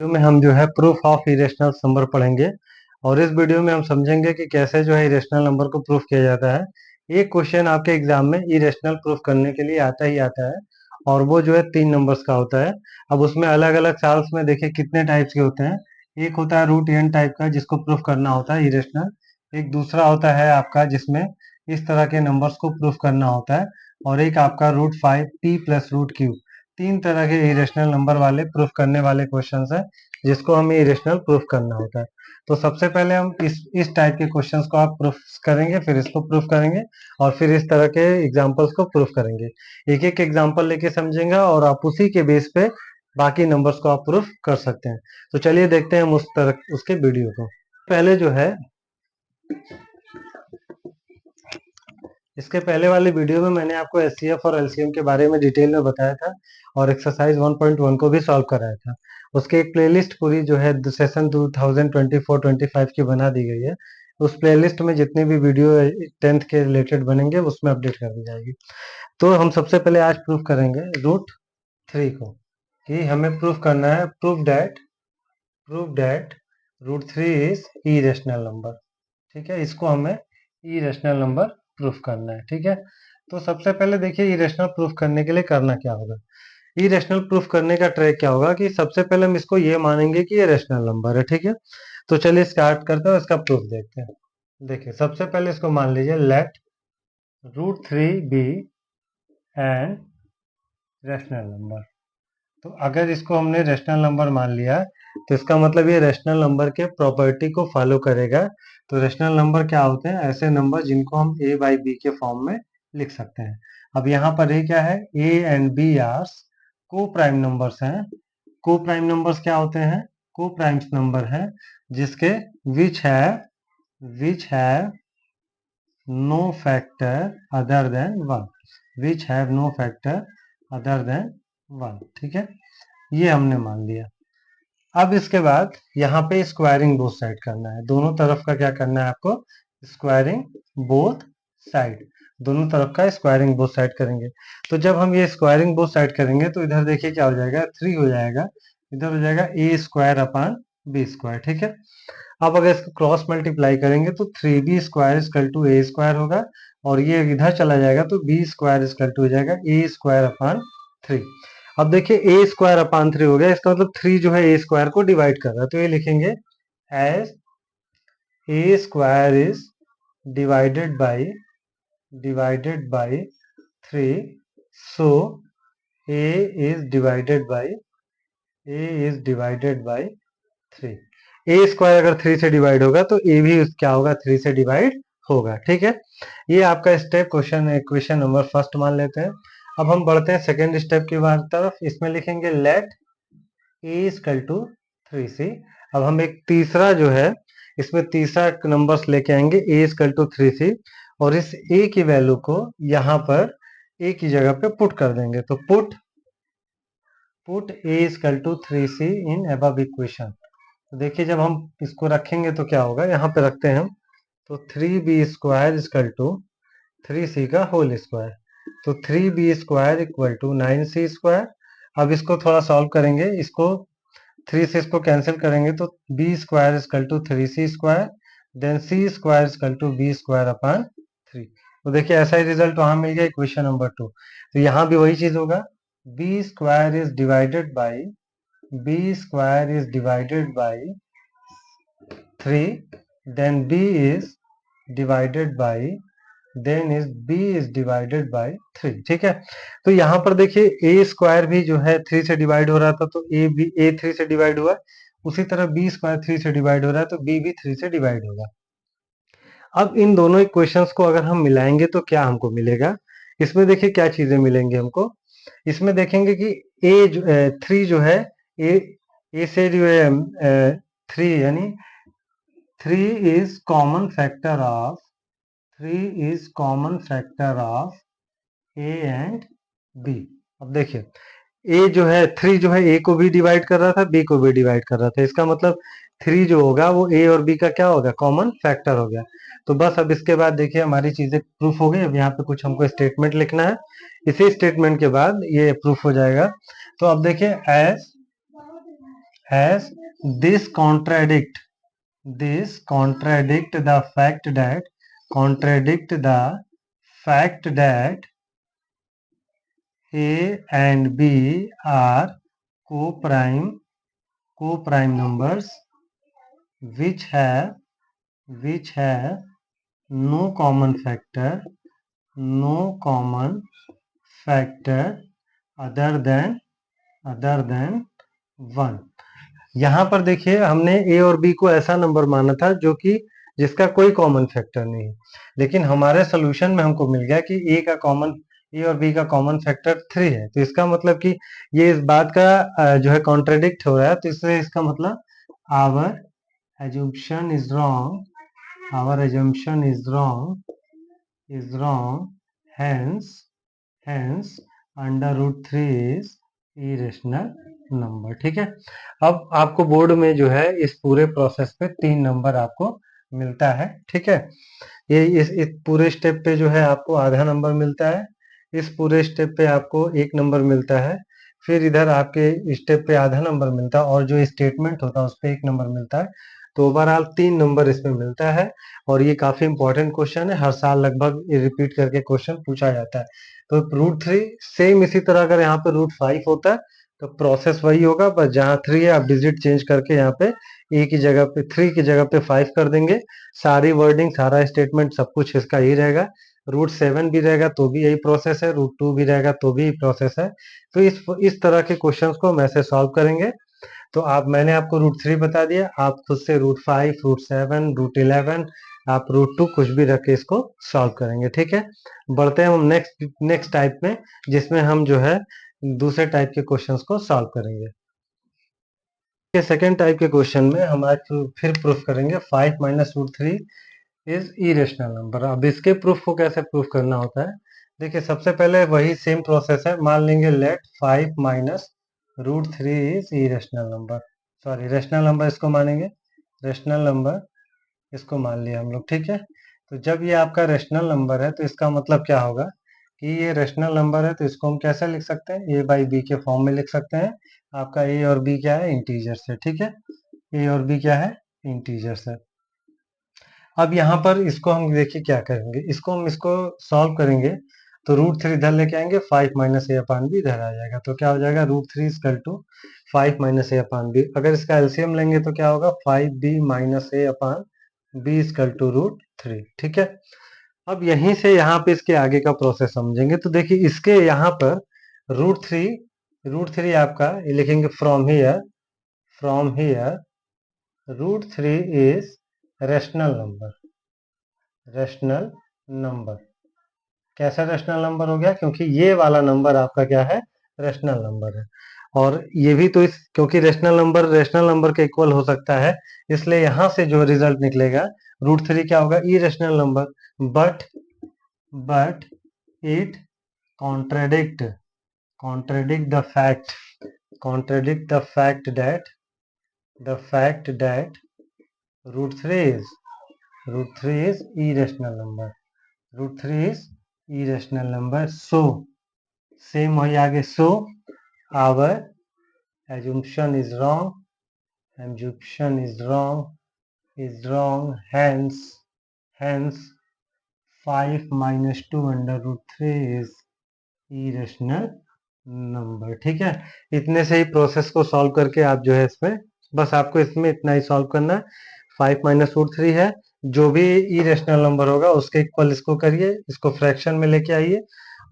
Video में हम जो है प्रूफ ऑफ इरेशनल नंबर पढ़ेंगे और इस वीडियो में हम समझेंगे कि कैसे जो है इरेशनल नंबर को प्रूफ किया जाता है। एक क्वेश्चन आपके एग्जाम में इरेशनल प्रूफ करने के लिए आता ही आता है और वो जो है 3 नंबर्स का होता है। अब उसमें अलग अलग साल्स में देखिए कितने टाइप्स के होते हैं। एक होता है रूट एन टाइप का जिसको प्रूफ करना होता है इरेशनल। एक दूसरा होता है आपका जिसमें इस तरह के नंबर्स को प्रूफ करना होता है और एक आपका रूट 5 p+√q। 3 तरह के इरेशनल नंबर वाले प्रूफ करने वाले क्वेश्चन है जिसको हमें इरेशनल प्रूफ करना होता है। तो सबसे पहले हम इस टाइप के क्वेश्चंस को आप प्रूफ करेंगे, फिर इसको प्रूफ करेंगे और फिर इस तरह के एग्जांपल्स को प्रूफ करेंगे। एक एक एग्जांपल लेके समझेंगे और आप उसी के बेस पे बाकी नंबर्स को आप प्रूफ कर सकते हैं। तो चलिए देखते हैं हम उस तरह उसके वीडियो को। पहले जो है इसके पहले वाले वीडियो में मैंने आपको एचसीएफ और एलसीएम के बारे में डिटेल में बताया था और एक्सरसाइज 1.1 को भी सॉल्व कराया था। उसकी एक प्लेलिस्ट पूरी जो है सेशन 2024-25 की बना दी गई है। उस प्लेलिस्ट में जितने भी वीडियो 10th के रिलेटेड बनेंगे उसमें अपडेट कर दी जाएगी। तो हम सबसे पहले आज प्रूफ करेंगे रूट 3 को कि हमें प्रूफ करना है proof that root 3 is irrational number. ठीक है, इसको हमें इरेशनल नंबर प्रूफ करना है। ठीक है, तो सबसे पहले देखिए इरेशनल प्रूफ करने के लिए करना क्या होगा। इरेशनल प्रूफ करने का ट्रैक क्या होगा कि सबसे पहले हम इसको ये मानेंगे कि ये रेशनल नंबर है। ठीक है, तो चलिए स्टार्ट करते हैं, इसका प्रूफ देखते हैं। देखिए सबसे पहले इसको मान लीजिए let root 3 be and rational number. तो अगर इसको हमने रेशनल नंबर मान लिया तो इसका मतलब ये रेशनल नंबर के प्रॉपर्टी को फॉलो करेगा। तो रेशनल नंबर क्या होते हैं? ऐसे नंबर जिनको हम a बाई बी के फॉर्म में लिख सकते हैं। अब यहाँ पर ये क्या है, a एंड b आर को प्राइम नंबर्स हैं। को प्राइम नंबर्स क्या होते हैं? को प्राइम नंबर है जिसके which have no factor other than 1। Which have no factor other than 1। ठीक है, ये हमने मान लिया। अब इसके बाद यहाँ पे स्क्वायरिंग बोथ साइड करना है। दोनों तरफ का क्या करना है आपको? Squaring both side. दोनों तरफ का स्क्वायरिंग बोथ साइड करेंगे। तो जब हम ये स्क्वायरिंग बोथ साइड करेंगे तो इधर देखिए क्या हो जाएगा, 3 हो जाएगा। इधर हो जाएगा a² / b²। ठीक है, अब अगर इसको क्रॉस मल्टीप्लाई करेंगे तो 3b² = a² होगा और ये इधर चला जाएगा तो b² हो जाएगा a²/3। अब देखिए a²/3 हो गया, इसका मतलब 3 जो है a² को डिवाइड कर रहा है, तो ये लिखेंगे as a² is divided by 3, so a is divided by 3। अगर 3 से डिवाइड होगा तो a भी क्या होगा, 3 से डिवाइड होगा। ठीक है, ये आपका स्टेप क्वेश्चन नंबर फर्स्ट मान लेते हैं। अब हम बढ़ते हैं सेकेंड स्टेप की तरफ। इसमें लिखेंगे लेट a = 3c। अब हम एक तीसरा जो है इसमें तीसरा नंबर्स लेके आएंगे a = 3c और इस a की वैल्यू को यहाँ पर a की जगह पे पुट कर देंगे। तो put a = 3c in above equation. तो देखिए जब हम इसको रखेंगे तो क्या होगा, यहाँ पे रखते हैं हम, तो 3b² = 3c का होल स्क्वायर। तो 3b² = 9c²। अब इसको थोड़ा सॉल्व करेंगे, इसको 3 से इसको कैंसिल करेंगे तो b² = 3c², then c² = b²/3। तो देखिए ऐसा ही रिजल्ट वहां मिल गया इक्वेशन नंबर 2। तो यहाँ भी वही चीज होगा, b² is divided by 3, then b is divided by b is divided by 3। ठीक है, तो यहाँ पर देखिए a² भी जो है 3 से डिवाइड हो रहा था तो a 3 से डिवाइड हुआ, उसी तरह b² 3 से डिवाइड हो रहा है तो b भी 3 से डिवाइड होगा। अब इन दोनों इक्वेशंस को अगर हम मिलाएंगे तो क्या हमको मिलेगा? इसमें देखिए क्या चीजें मिलेंगी हमको। इसमें देखेंगे कि 3 जो है ए से जो है 3 यानी 3 is common factor of a and b। अब देखिए a जो है 3 जो है a को भी डिवाइड कर रहा था, b को भी डिवाइड कर रहा था। इसका मतलब 3 जो होगा वो a और b का क्या होगा, कॉमन फैक्टर हो गया। तो बस अब इसके बाद देखिए हमारी चीजें प्रूफ हो गई। अब यहाँ पे कुछ हमको स्टेटमेंट लिखना है, इसी स्टेटमेंट के बाद ये प्रूफ हो जाएगा। तो अब देखिए as this contradict the fact that A and B are co-prime numbers which have no common factor other than 1। यहाँ पर देखिए हमने ए और बी को ऐसा नंबर माना था जो कि जिसका कोई कॉमन फैक्टर नहीं है, लेकिन हमारे सोल्यूशन में हमको मिल गया कि ए और बी का कॉमन फैक्टर 3 है। तो इसका मतलब कि ये इस बात का जो है कॉन्ट्रेडिक्ट हो रहा है, तो इससे इसका मतलब our assumption is wrong hence under root 3 is irrational number. ठीक है, अब आपको बोर्ड में जो है इस पूरे प्रोसेस पे 3 नंबर आपको मिलता है। ठीक है, ये इस पूरे स्टेप पे जो है आपको आधा नंबर मिलता है, इस पूरे स्टेप पे आपको 1 नंबर मिलता है, फिर इधर आपके स्टेप पे आधा नंबर मिलता है और जो स्टेटमेंट होता है उस पे 1 नंबर मिलता है। तो ओवरऑल 3 नंबर इसमें मिलता है और ये काफी इंपॉर्टेंट क्वेश्चन है, हर साल लगभग ये रिपीट करके क्वेश्चन पूछा जाता है। तो रूट 3 सेम इसी तरह अगर यहाँ पे रूट 5 होता है तो प्रोसेस वही होगा, बस जहाँ 3 है आप डिजिट चेंज करके यहाँ पे ए की जगह पे 3 की जगह पे 5 कर देंगे। सारी वर्डिंग, सारा स्टेटमेंट, सब कुछ इसका ही रहेगा। रूट 7 भी रहेगा तो भी यही प्रोसेस है, रूट 2 भी रहेगा तो भी यही प्रोसेस है। तो इस तरह के क्वेश्चंस को हम ऐसे सॉल्व करेंगे। तो मैंने आपको रूट 3 बता दिया, आप खुद से रूट 5, रूट 7, रूट 11, आप रूट 2 कुछ भी रख के इसको सॉल्व करेंगे। ठीक है, बढ़ते हैं हम नेक्स्ट टाइप में, जिसमें हम जो है दूसरे टाइप के क्वेश्चंस को सॉल्व करेंगे। ये सेकेंड टाइप के क्वेश्चन में हम आज फिर प्रूफ करेंगे 5 minus root 3 is irrational number. अब इसके प्रूफ को कैसे प्रूफ करना होता है, देखिए सबसे पहले वही सेम प्रोसेस है। मान लेंगे let 5 minus root 3 is irrational number, sorry rational number इसको मानेंगे, रेशनल नंबर इसको मान लिया हम लोग। ठीक है, तो जब ये आपका रेशनल नंबर है तो इसका मतलब क्या होगा कि ये रेशनल नंबर है, तो इसको हम कैसे लिख सकते हैं, ए बाई बी के फॉर्म में लिख सकते हैं। आपका ए और बी क्या है, इंटीजर्स है। ठीक है, ए और बी क्या है, इंटीजर्स है। अब यहाँ पर इसको हम देखिए क्या करेंगे, इसको सॉल्व करेंगे तो रूट 3 इधर लेके आएंगे, 5 माइनस ए अपान बी इधर आ जाएगा। तो क्या हो जाएगा, root 3 equal to 5 minus a upon b. अगर इसका एलसीएम लेंगे तो क्या होगा, 5b minus a upon b equal to root 3। ठीक है, अब यहीं से यहाँ पे इसके आगे का प्रोसेस समझेंगे। तो देखिए इसके यहाँ पर रूट थ्री आपका ये लिखेंगे from here root 3 is rational number. कैसा रेशनल नंबर हो गया, क्योंकि ये वाला नंबर आपका क्या है, रेशनल नंबर है। और ये भी तो क्योंकि रेशनल नंबर के इक्वल हो सकता है, इसलिए यहां से जो रिजल्ट निकलेगा रूट 3 क्या होगा, irrational number. But it contradict contradict the fact that root three is irrational number. Root 3 is irrational number. So same वही आगे, so our assumption is wrong, hence 5 minus 2 under root 3 is irrational number. ठीक है, इतने से ही process को solve करके आप जो है इसमें बस आपको इसमें इतना ही सॉल्व करना है। 5 माइनस रूट 3 है, जो भी इरेशनल नंबर होगा उसके इक्वल इसको करिए, इसको फ्रैक्शन में लेके आइए,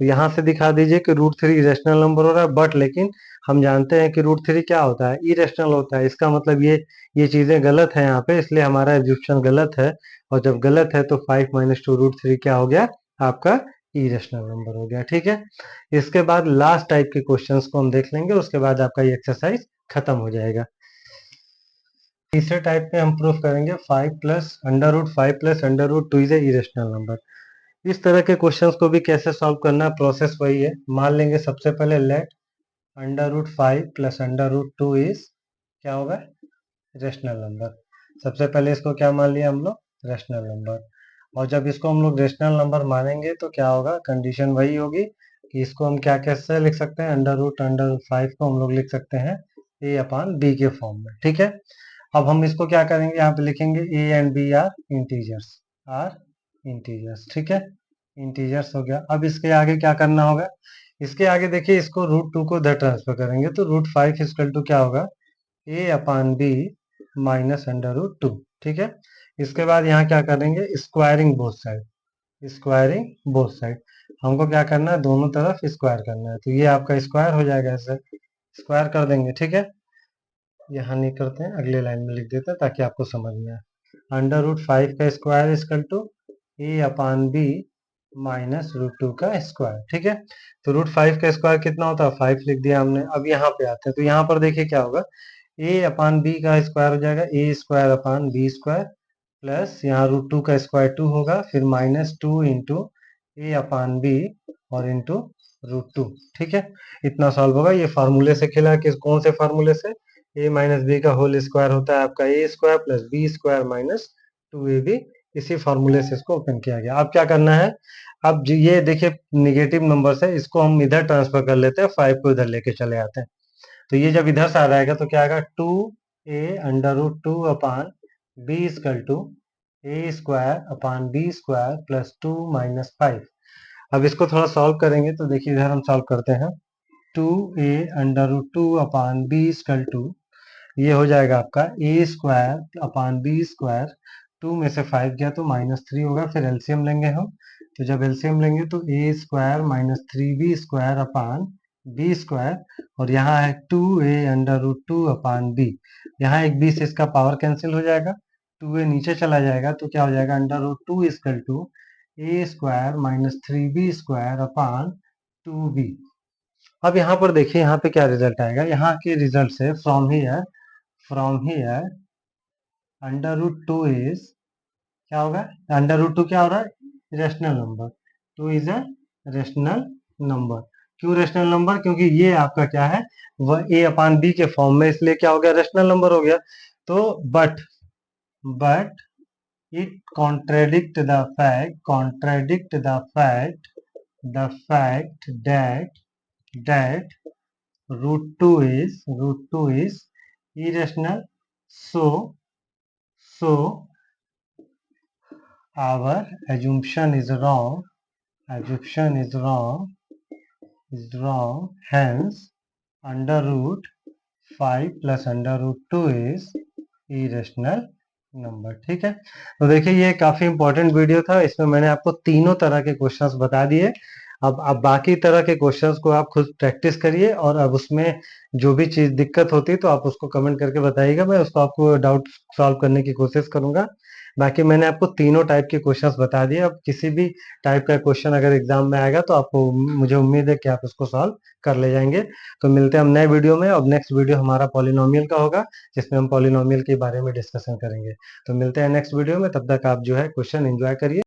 यहाँ से दिखा दीजिए कि रूट 3 इरेशनल नंबर हो रहा है। बट लेकिन हम जानते हैं कि रूट 3 क्या होता है, इरेशनल होता है। इसका मतलब ये चीजें गलत है यहाँ पे, इसलिए हमारा एज्यूप्शन गलत है। और जब गलत है तो 5 माइनस टू रूट 3 क्या हो गया, आपका इरेशनल नंबर हो गया। ठीक है, इसके बाद लास्ट टाइप के क्वेश्चंस को हम देख लेंगे, उसके बाद आपका ये एक्सरसाइज खत्म हो जाएगा। तीसरे टाइप में हम प्रूफ करेंगे 5 plus under root 2 is a irrational number. इस तरह के क्वेश्चंस को भी कैसे सॉल्व करना, प्रोसेस वही है। मान लेंगे सबसे पहले let under root 5 plus under root 2 is क्या होगा, रेशनल नंबर। सबसे पहले इसको क्या मान लिया हम लोग, रेशनल नंबर। और जब इसको हम लोग रेशनल नंबर मानेंगे तो क्या होगा, कंडीशन वही होगी कि इसको हम क्या कैसे लिख सकते हैं, अंडर रूट 5 को हम लोग लिख सकते हैं ए अपान बी के फॉर्म में, ठीक है। अब हम इसको क्या करेंगे, यहाँ पे लिखेंगे a and b are integers, ठीक है। इंटीजर्स हो गया। अब इसके आगे क्या करना होगा, इसके आगे देखिए इसको √2 को इधर ट्रांसफर करेंगे तो √5 इक्वल टू क्या होगा, ए अपान बी माइनस √2, ठीक है। इसके बाद यहाँ क्या करेंगे, squaring both side, squaring both side, हमको क्या करना है, दोनों तरफ स्क्वायर करना है, तो ये आपका स्क्वायर हो जाएगा, ऐसे स्क्वायर कर देंगे, ठीक है। यहाँ नहीं करते हैं, अगले लाइन में लिख देते हैं ताकि आपको समझ में आए। √5 का square equal to a upon b minus √2 का स्क्वायर, ठीक है। तो √5 का स्क्वायर कितना होता है, 5 लिख दिया हमने। अब यहाँ पे आते हैं, तो यहाँ पर देखिए क्या होगा, ए अपान बी का स्क्वायर हो जाएगा A square upon B square, plus यहाँ √2 का स्क्वायर 2 होगा, फिर -2 इंटू ए अपान बी और इंटू √2, ठीक है। इतना सॉल्व होगा। ये फार्मूले से खिला, किस कौन से फार्मूले से, ए माइनस बी का होल स्क्वायर होता है आपका A square plus B square minus 2ab, इसी फार्मूले से इसको ओपन किया गया। अब क्या करना है, अब ये देखिए निगेटिव नंबर है, इसको हम इधर ट्रांसफर कर लेते हैं, 5 को इधर लेके चले आते हैं। तो ये जब इधर से आ जाएगा तो क्या आएगा, 2a√2 upon b equal to a square upon B square plus 2 minus 5। अब इसको थोड़ा सॉल्व करेंगे तो देखिए इधर हम सॉल्व करते हैं, 2a√2 upon b equal to, ये हो जाएगा आपका A square upon B square, 2 में से 5 गया तो -3 होगा, फिर एलसीएम लेंगे हम, तो जब एलसीएम लेंगे तो A square -3b square upon B square, और यहाँ है 2a√2 अपान बी, यहाँ एक बी से इसका पावर कैंसिल हो जाएगा, 2a नीचे चला जाएगा तो क्या हो जाएगा, √2 equal to a square -3b square upon 2b। अब यहाँ पर देखिए यहाँ पे क्या रिजल्ट आएगा, यहाँ के रिजल्ट से फ्रॉम हियर √2 इज क्या होगा, √2 क्या हो रहा है, rational number, 2 is a rational number. क्यों रेशनल नंबर, क्योंकि ये आपका क्या है, वह ए अपान बी के फॉर्म में, इसलिए क्या हो गया, रेशनल नंबर हो गया। तो but it contradict that √2 is irrational, so our assumption is wrong, hence √5 plus √2 is irrational number, ठीक है। तो देखिए ये काफी इंपॉर्टेंट वीडियो था, इसमें मैंने आपको तीनों तरह के क्वेश्चंस बता दिए। अब बाकी तरह के क्वेश्चंस को आप खुद प्रैक्टिस करिए, और अब उसमें जो भी चीज दिक्कत होती है तो आप उसको कमेंट करके बताइएगा, मैं उसको आपको डाउट सॉल्व करने की कोशिश करूंगा। बाकी मैंने आपको तीनों टाइप के क्वेश्चंस बता दिए, अब किसी भी टाइप का क्वेश्चन अगर एग्जाम में आएगा तो आपको, मुझे उम्मीद है कि आप उसको सॉल्व कर ले जाएंगे। तो मिलते हैं हम नए वीडियो में। अब नेक्स्ट वीडियो हमारा पॉलिनोमियल का होगा, जिसमें हम पॉलिनोमियल के बारे में डिस्कशन करेंगे। तो मिलते हैं नेक्स्ट वीडियो में, तब तक आप जो है क्वेश्चन एंजॉय करिए।